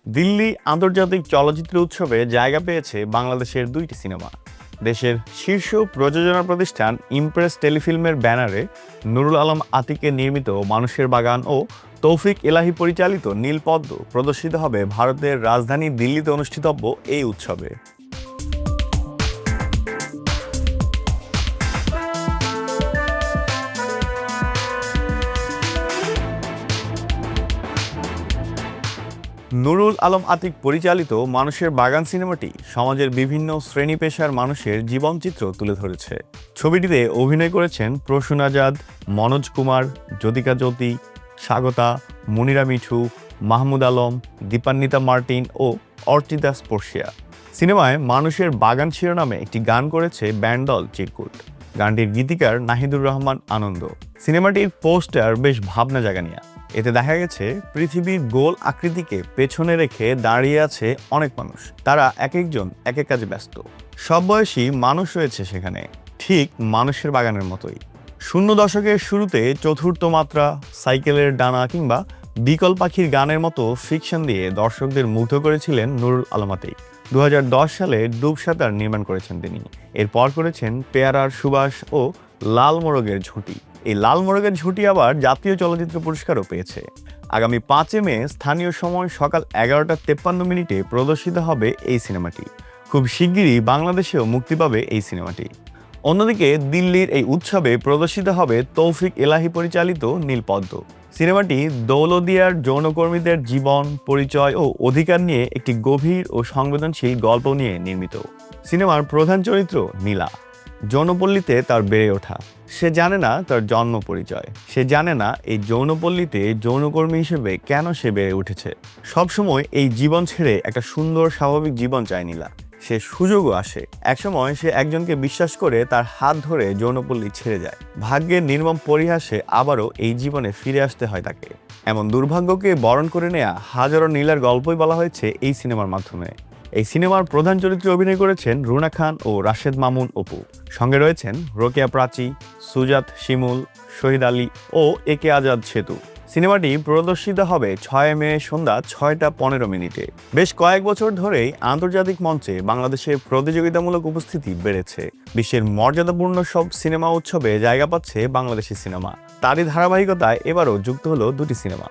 দিল্লি আন্তর্জাতিক চলচ্চিত্র উৎসবে জায়গা পেয়েছে বাংলাদেশের দুইটি সিনেমা। দেশের শীর্ষ প্রযোজনা প্রতিষ্ঠান ইমপ্রেস টেলিফিল্মের ব্যানারে নুরুল আলম আতিকের নির্মিত মানুষের বাগান ও তৌফিক এলাহী পরিচালিত নীলপদ্ম প্রদর্শিত হবে ভারতের রাজধানী দিল্লিতে অনুষ্ঠিতব্য এই উৎসবে। নুরুল আলম আতিক পরিচালিত মানুষের বাগান সিনেমাটি সমাজের বিভিন্ন শ্রেণী পেশার মানুষের জীবনচিত্র তুলে ধরেছে। ছবিটিতে অভিনয় করেছেন প্রসূন আজাদ, মনোজ কুমার, জ্যোতিকা জ্যোতি, স্বাগতা, মুনিরা মিঠু, মাহমুদ আলম, দীপান্বিতা মার্টিন ও অর্চিতা স্পর্শিয়া। সিনেমায় মানুষের বাগান শিরোনামে একটি গান করেছে ব্যান্ড দল চিরকুট। গানটির গীতিকার নাহিদুর রহমান আনন্দ। সিনেমাটির পোস্টার বেশ ভাবনা জাগা নিয়া। এতে দেখা গেছে পৃথিবীর গোল আকৃতিকে পেছনে রেখে দাঁড়িয়ে আছে অনেক মানুষ। তারা এক একজন এক এক কাজে ব্যস্ত। সব বয়সী মানুষ রয়েছে সেখানে, ঠিক মানুষের বাগানের মতোই। শূন্য দশকের শুরুতে চতুর্থ মাত্রা, সাইকেলের ডানা কিংবা বিকল পাখির গানের মতো ফিকশন দিয়ে দর্শকদের মুগ্ধ করেছিলেন নুরুল আলম আতিক। 2010 সালে ডুব সাঁতার নির্মাণ করেছেন তিনি। এরপর করেছেন পেয়ারার সুবাস ও লাল মোরগের ঝুঁটি। এই লাল মোরগের ঝুঁটি আবার জাতীয় চলচ্চিত্র পুরস্কারও পেয়েছে। আগামী 5 মে স্থানীয় সময় সকাল 11:53 প্রদর্শিত হবে এই সিনেমাটি। খুব শিগগিরই বাংলাদেশেও মুক্তি পাবে এই সিনেমাটি। অন্যদিকে দিল্লির এই উৎসবে প্রদর্শিত হবে তৌফিক এলাহী পরিচালিত নীলপদ্ম। সিনেমাটি দৌলদিয়ার যৌনকর্মীদের জীবন, পরিচয় ও অধিকার নিয়ে একটি গভীর ও সংবেদনশীল গল্প নিয়ে নির্মিত। সিনেমার প্রধান চরিত্র নীলা। যৌনপল্লীতে তার বেড়ে ওঠা। সে জানে না তার জন্ম পরিচয়। সে জানে না এই যৌনপল্লীতে যৌনকর্মী হিসেবে কেন সে বেড়ে উঠেছে। সবসময় এই জীবন ছেড়ে একটা সুন্দর স্বাভাবিক জীবন চায় নীলা। সে সুযোগও আসে। একসময় সে একজনকে বিশ্বাস করে তার হাত ধরে যৌনপল্লী ছেড়ে যায়। ভাগ্যের নির্মম পরিহাসে আবারও এই জীবনে ফিরে আসতে হয় তাকে। এমন দুর্ভাগ্যকে বরণ করে নেয়া হাজারো নীলার গল্পই বলা হয়েছে এই সিনেমার মাধ্যমে। এই সিনেমার প্রধান চরিত্রে অভিনয় করেছেন রুনা খান ও রাশেদ মামুন অপু। সঙ্গে রয়েছেন রোকেয়া প্রাচী, সুজাত শিমুল, শহীদ আলী ও একে আজাদ সেতু। সিনেমাটি প্রদর্শিত হবে 6 মে সন্ধ্যা 6:15। বেশ কয়েক বছর ধরেই আন্তর্জাতিক মঞ্চে বাংলাদেশের প্রতিযোগিতামূলক উপস্থিতি বেড়েছে। বিশ্বের মর্যাদাপূর্ণ সব সিনেমা উৎসবে জায়গা পাচ্ছে বাংলাদেশি সিনেমা। তারই ধারাবাহিকতায় এবারও যুক্ত হলো দুটি সিনেমা।